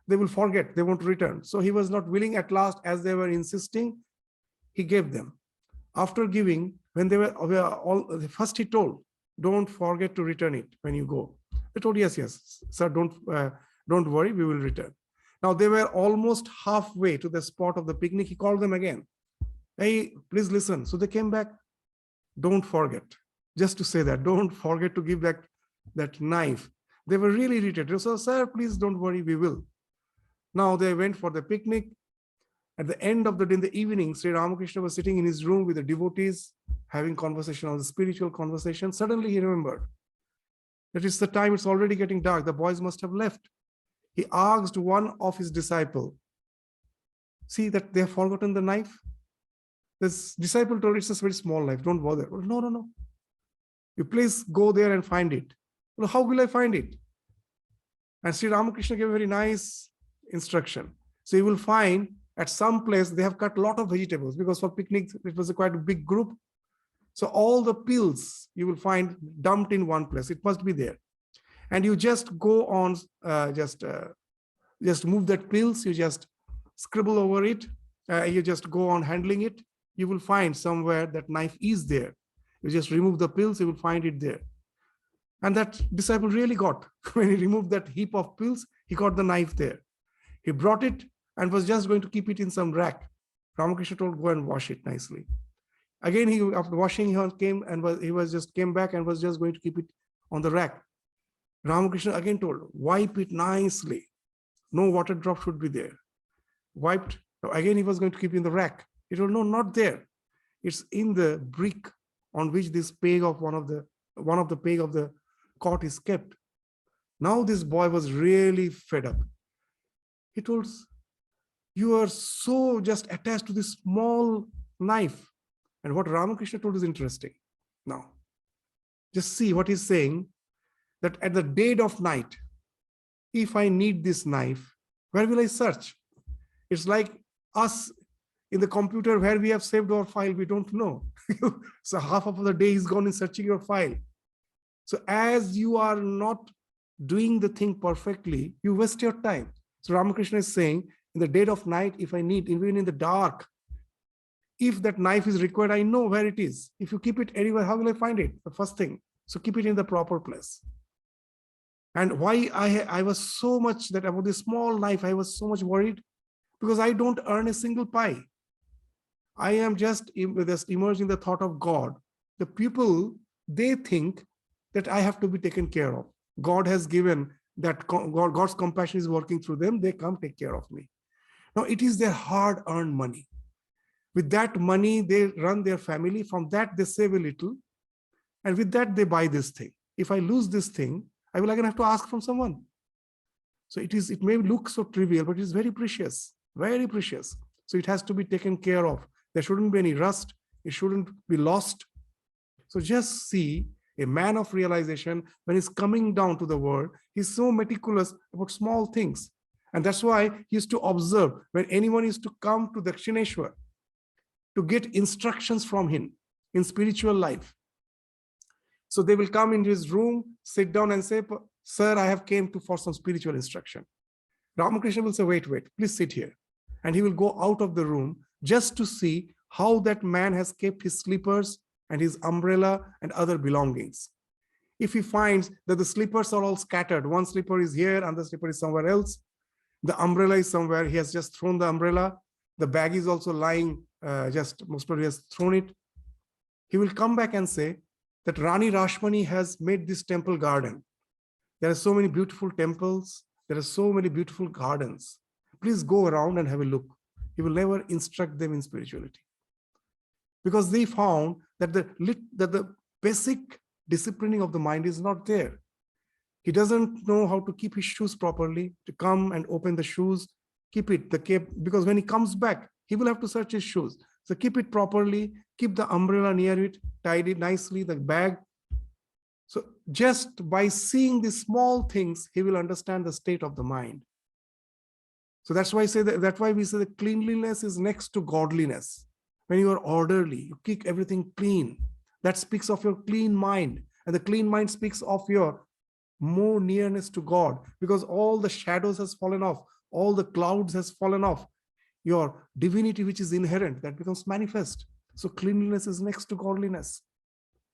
They will forget, they won't return. So he was not willing. At last, as they were insisting, he gave them. After giving, when they were all, first he told, don't forget to return it when you go. They told, yes, sir, don't worry, we will return. Now they were almost halfway to the spot of the picnic. He called them again. Hey, please listen. So they came back. Don't forget, just to say that, don't forget to give that knife. They were really irritated. So, sir, please don't worry, we will. Now they went for the picnic. At the end of the day, in the evening, Sri Ramakrishna was sitting in his room with the devotees, having conversation on the spiritual conversation. Suddenly he remembered that it's the time, it's already getting dark. The boys must have left. He asked one of his disciples, see that they have forgotten the knife? This disciple told, it's a very small knife, don't bother. No, no, no. You please go there and find it. Well, how will I find it? And Sri Ramakrishna gave a very nice instruction. So you will find at some place they have cut a lot of vegetables, because for picnic it was quite a big group. So all the peels you will find dumped in one place. It must be there. And you just go on, just move that peels. You just scribble over it. You just go on handling it. You will find somewhere that knife is there. You just remove the peels, you will find it there. And that disciple really got, when he removed that heap of peels, he got the knife there. He brought it and was just going to keep it in some rack. Ramakrishna told, go and wash it nicely. Again, he, after washing, he came back and was just going to keep it on the rack. Ramakrishna again told, wipe it nicely. No water drop should be there. Wiped. Again, he was going to keep it in the rack. He told, no, not there. It's in the brick on which this peg of one of the peg of the cot is kept. Now this boy was really fed up. He told, you are so just attached to this small knife. And what Ramakrishna told is interesting. Now, just see what he's saying, that at the dead of night, if I need this knife, where will I search? It's like us in the computer where we have saved our file, we don't know. So half of the day is gone in searching your file. So as you are not doing the thing perfectly, you waste your time. So Ramakrishna is saying, in the dead of night, if I need, even in the dark, if that knife is required, I know where it is. If you keep it anywhere, how will I find it? The first thing. So keep it in the proper place. And why I was so much that about this small knife, I was so much worried, because I don't earn a single pie. I am just immersed in the thought of God. The people, they think that I have to be taken care of. God has given that, God's compassion is working through them. They come take care of me. Now it is their hard-earned money. With that money, they run their family. From that, they save a little. And with that, they buy this thing. If I lose this thing, I will again have to ask from someone. So it may look so trivial, but it is very precious, very precious. So it has to be taken care of. There shouldn't be any rust. It shouldn't be lost. So just see a man of realization, when he's coming down to the world, he's so meticulous about small things. And that's why he used to observe when anyone used to come to Dakshineshwar to get instructions from him in spiritual life. So they will come into his room, sit down and say, sir, I have came for some spiritual instruction. Ramakrishna will say, wait, please sit here. And he will go out of the room just to see how that man has kept his slippers and his umbrella and other belongings. If he finds that the slippers are all scattered, one slipper is here and the slipper is somewhere else, the umbrella is somewhere, he has just thrown the umbrella, the bag is also lying, most probably has thrown it. He will come back and say that Rani Rashmani has made this temple garden. There are so many beautiful temples. There are so many beautiful gardens. Please go around and have a look. He will never instruct them in spirituality, because they found that the basic disciplining of the mind is not there. He doesn't know how to keep his shoes properly, to come and open the shoes, keep it, the cape, because when he comes back, he will have to search his shoes. So keep it properly, keep the umbrella near it, tidy it nicely, the bag. So just by seeing these small things, he will understand the state of the mind. So that's why we say that cleanliness is next to godliness. When you are orderly, you keep everything clean. That speaks of your clean mind. And the clean mind speaks of your more nearness to God, because all the shadows has fallen off, all the clouds has fallen off. Your divinity, which is inherent, that becomes manifest. So cleanliness is next to godliness.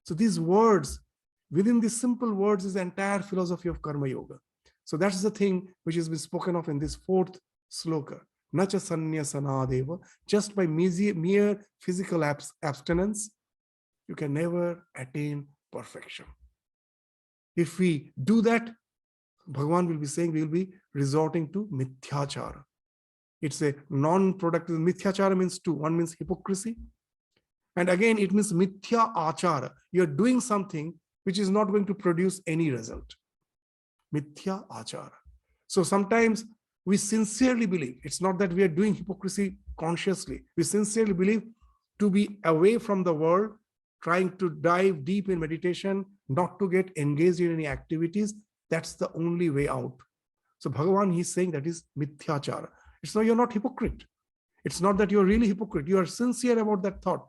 So these words, within these simple words is the entire philosophy of Karma Yoga. So that's the thing which has been spoken of in this fourth sloka. Nacha sanyasanadeva. Just by mere physical abstinence, you can never attain perfection. If we do that, Bhagavan will be saying we will be resorting to mithyachara. It's a non-productive. Mithyachara means two. One means hypocrisy. And again, it means mithya achara. You're doing something which is not going to produce any result. Mithya achara. So sometimes we sincerely believe, it's not that we are doing hypocrisy consciously. We sincerely believe to be away from the world, trying to dive deep in meditation, not to get engaged in any activities. That's the only way out. So Bhagavan, he's saying that is mithyachara. It's not, you're not hypocrite. It's not that you're really hypocrite. You are sincere about that thought.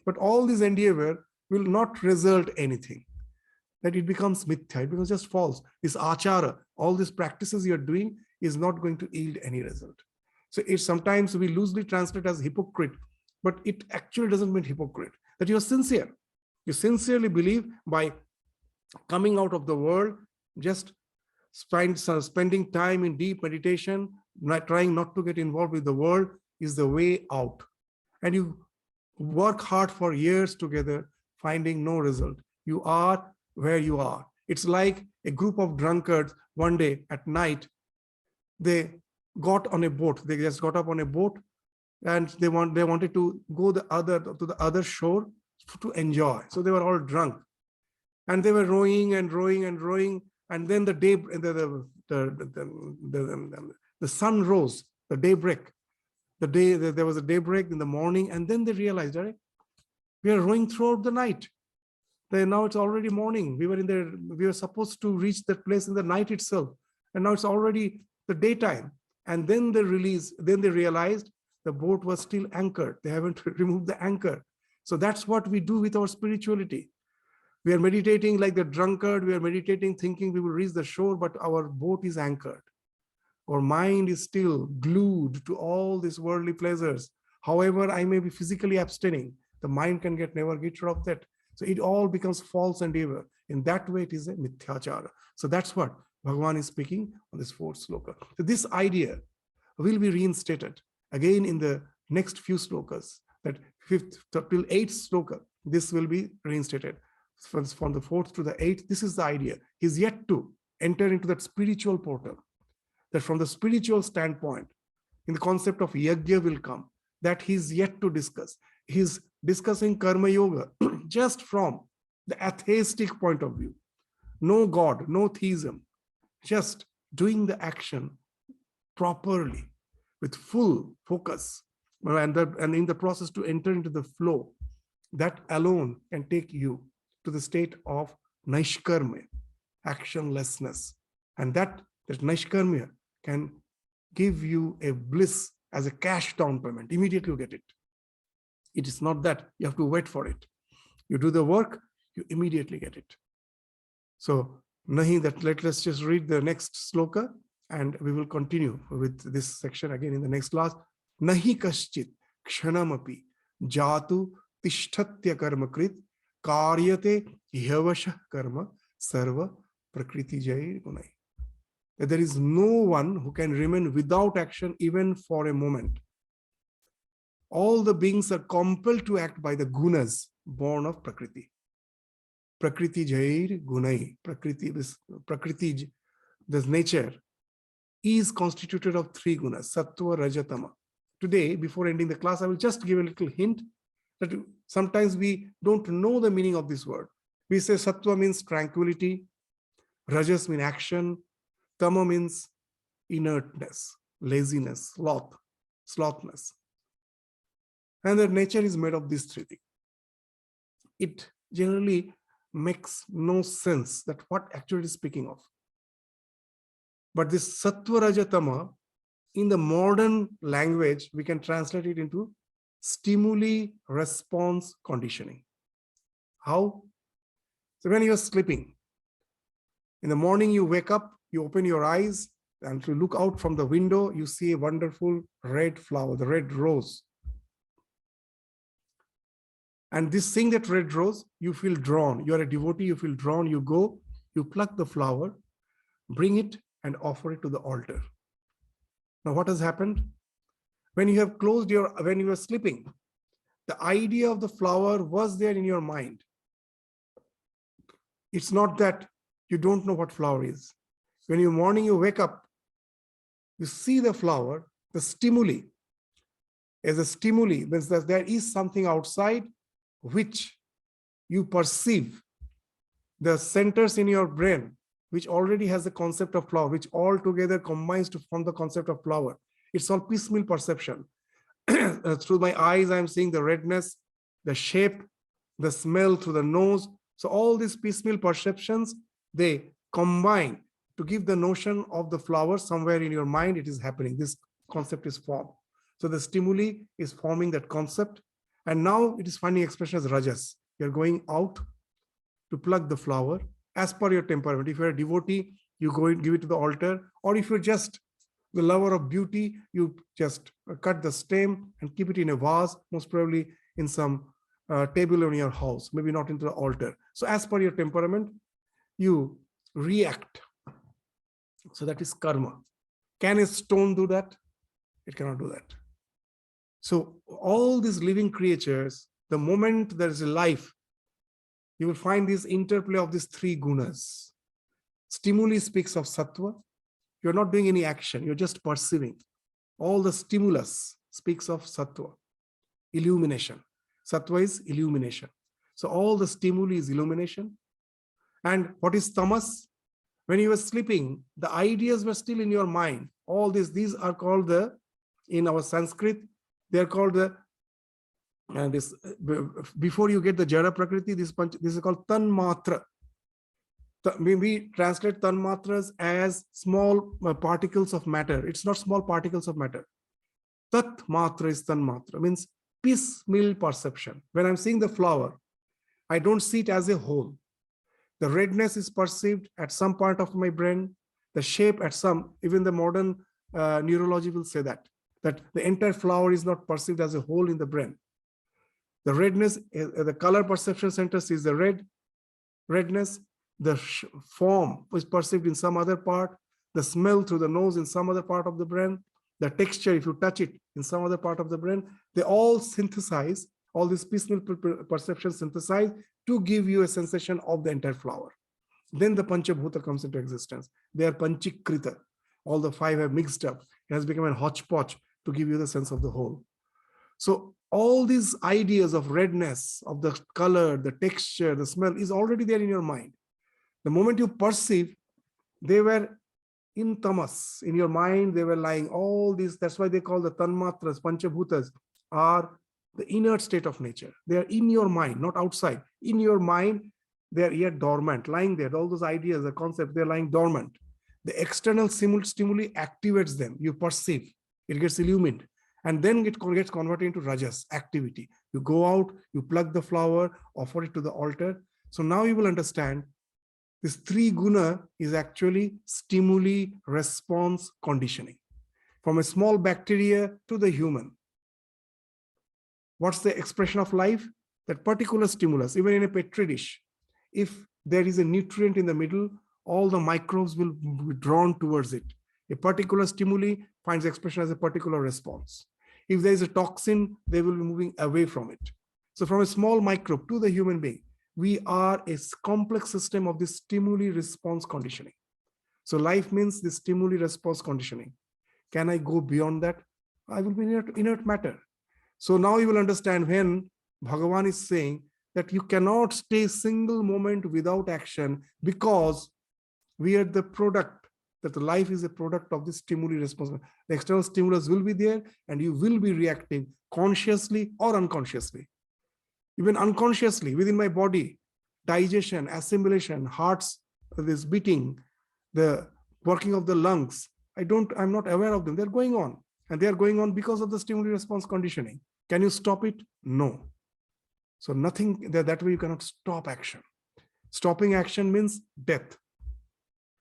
But all this endeavor will not result anything. That it becomes mithya, it becomes just false. This achara, all these practices you're doing is not going to yield any result. So it's sometimes we loosely translate as hypocrite, but it actually doesn't mean hypocrite. That you're sincere. You sincerely believe by coming out of the world, just spending time in deep meditation, trying not to get involved with the world is the way out. And you work hard for years together, finding no result. You are where you are. It's like a group of drunkards one day at night, they got on a boat. They just got up on a boat and they wanted to go to the other shore to enjoy. So they were all drunk and they were rowing and rowing and rowing. And then the sun rose, the daybreak. There was a daybreak in the morning, and then they realized, right, we are rowing throughout the night. Now it's already morning. We were supposed to reach that place in the night itself, and now it's already the daytime. And then they realized the boat was still anchored. They haven't removed the anchor. So that's what we do with our spirituality. We are meditating like the drunkard. We are meditating thinking we will reach the shore, but our boat is anchored. Our mind is still glued to all these worldly pleasures. However, I may be physically abstaining, the mind can never get rid of that. So it all becomes false endeavor. In that way, it is a mithyachara. So that's what Bhagavan is speaking on this fourth sloka. So this idea will be reinstated again in the next few slokas. That fifth till eighth sloka, this will be reinstated. From the fourth to the eighth, this is the idea. He's yet to enter into that spiritual portal. That from the spiritual standpoint, in the concept of yajna will come, that he's yet to discuss. He's discussing karma yoga just from the atheistic point of view. No God, no theism, just doing the action properly with full focus, and in the process to enter into the flow. That alone can take you to the state of naishkarmya, actionlessness. And that naishkarmya can give you a bliss as a cash down payment. Immediately you get it. It is not that you have to wait for it. You do the work, you immediately get it. So let's just read the next sloka and we will continue with this section again in the next class. Nahi kaschit kshanamapi jatu tishthatya karmakrit karyate yavashah karma sarva prakriti jai gunai. That there is no one who can remain without action even for a moment. All the beings are compelled to act by the gunas born of Prakriti. Prakriti jair gunai. Prakriti, this nature, is constituted of three gunas, sattva, rajatama. Today, before ending the class, I will just give a little hint that sometimes we don't know the meaning of this word. We say sattva means tranquility, rajas means action, tama means inertness, laziness, slothness. And that nature is made of these three things. It generally makes no sense that what actually is speaking of. But this sattva, raja, tama, in the modern language, we can translate it into stimuli response conditioning. How? So when you're sleeping, in the morning you wake up, you open your eyes, and to look out from the window, you see a wonderful red flower, the red rose. And this thing, that red rose, you feel drawn. You are a devotee, you feel drawn, you go, you pluck the flower, bring it and offer it to the altar. Now, what has happened? When you have closed when you were sleeping, the idea of the flower was there in your mind. It's not that you don't know what flower is. When in the morning you wake up, you see the flower, the stimuli. As a stimuli means that there is something outside which you perceive. The centers in your brain, which already has the concept of flower, which all together combines to form the concept of flower. It's all piecemeal perception. Through my eyes, I'm seeing the redness, the shape, the smell through the nose. So all these piecemeal perceptions, they combine to give the notion of the flower. Somewhere in your mind, it is happening. This concept is formed. So the stimuli is forming that concept. And now it is finding expression as rajas. You're going out to pluck the flower as per your temperament. If you're a devotee, you go and give it to the altar. Or if you're just the lover of beauty, you just cut the stem and keep it in a vase, most probably in some table in your house, maybe not into the altar. So as per your temperament, you react. So that is karma. Can a stone do that? It cannot do that. So all these living creatures, the moment there is a life, you will find this interplay of these three gunas. Stimuli speaks of sattva. You're not doing any action, you're just perceiving. All the stimulus speaks of sattva, illumination. Sattva is illumination. So all the stimuli is illumination. And what is tamas? When you were sleeping, the ideas were still in your mind. All these are called in our Sanskrit, they are called before you get the Jara Prakriti, this is called Tanmatra. We translate Tanmatras as small particles of matter. It's not small particles of matter. Tat Matra is Tanmatra, means piecemeal perception. When I'm seeing the flower, I don't see it as a whole. The redness is perceived at some part of my brain, the shape at some, even the modern neurology will say that the entire flower is not perceived as a whole in the brain. The redness, the color perception center sees the redness, the form is perceived in some other part, the smell through the nose in some other part of the brain, the texture, if you touch it in some other part of the brain, they all synthesize, all these piecemeal perceptions synthesize to give you a sensation of the entire flower. Then the Panchabhuta comes into existence. They are Panchikrita. All the five have mixed up. It has become a hodgepodge to give you the sense of the whole. So all these ideas of redness, of the color, the texture, the smell is already there in your mind. The moment you perceive, they were in tamas, in your mind, they were lying. All these, that's why they call the tanmatras, panchabhutas, are the inert state of nature. They are in your mind, not outside. In your mind, they are yet dormant, lying there. All those ideas, the concepts, they're lying dormant. The external stimuli activates them. You perceive, it gets illumined. And then it gets converted into rajas, activity. You go out, you pluck the flower, offer it to the altar. So now you will understand this three guna is actually stimuli response conditioning. From a small bacteria to the human. What's the expression of life? That particular stimulus, even in a petri dish, if there is a nutrient in the middle, all the microbes will be drawn towards it. A particular stimuli finds expression as a particular response. If there is a toxin, they will be moving away from it. So from a small microbe to the human being, we are a complex system of this stimuli response conditioning. So life means the stimuli response conditioning. Can I go beyond that? I will be inert matter. So now you will understand when Bhagavan is saying that you cannot stay a single moment without action, because we are the product, that the life is a product of this stimuli response. The external stimulus will be there and you will be reacting consciously or unconsciously. Even unconsciously within my body, digestion, assimilation, hearts, this beating, the working of the lungs, I'm not aware of them. They're going on, and they are going on because of the stimuli response conditioning. Can you stop it? No. So nothing, that way you cannot stop action. Stopping action means death.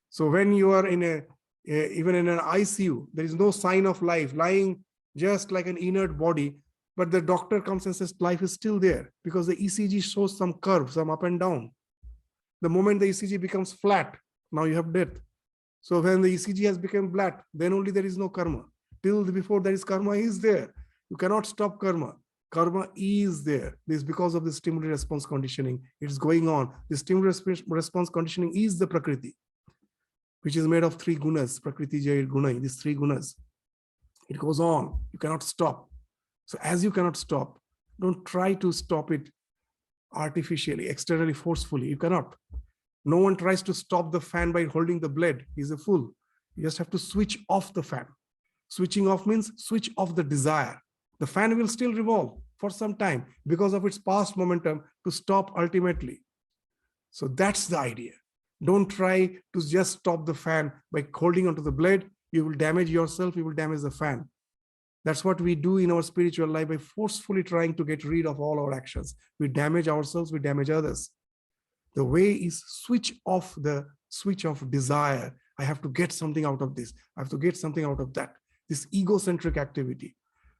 So when you are even in an ICU, there is no sign of life, lying just like an inert body, but the doctor comes and says life is still there because the ECG shows some curve, some up and down. The moment the ECG becomes flat, now you have death. So when the ECG has become flat, then only there is no karma. Till before there is karma is there. You cannot stop karma. Karma is there. This is because of the stimuli response conditioning. It's going on. The stimuli response conditioning is the Prakriti, which is made of three gunas, Prakriti, Jaya, Guna, these three gunas. It goes on. You cannot stop. So as you cannot stop, don't try to stop it artificially, externally, forcefully. You cannot. No one tries to stop the fan by holding the blade. He's a fool. You just have to switch off the fan. Switching off means switch off the desire. The fan will still revolve for some time because of its past momentum to stop ultimately. So that's the idea. Don't try to just stop the fan by holding onto the blade. You will damage yourself. You will damage the fan. That's what we do in our spiritual life by forcefully trying to get rid of all our actions. We damage ourselves. We damage others. The way is switch off the switch of desire. I have to get something out of this. I have to get something out of that. This egocentric activity.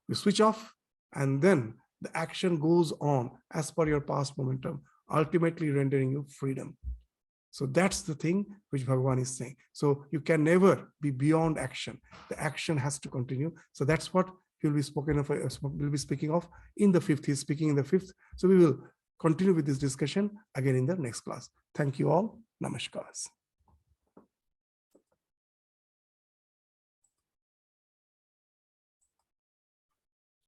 You switch off and then the action goes on as per your past momentum, ultimately rendering you freedom. So that's the thing which Bhagavan is saying. So you can never be beyond action. The action has to continue. So that's what he will be speaking of in the fifth. He's speaking in the fifth. So we will continue with this discussion again in the next class. Thank you all. Namaskars.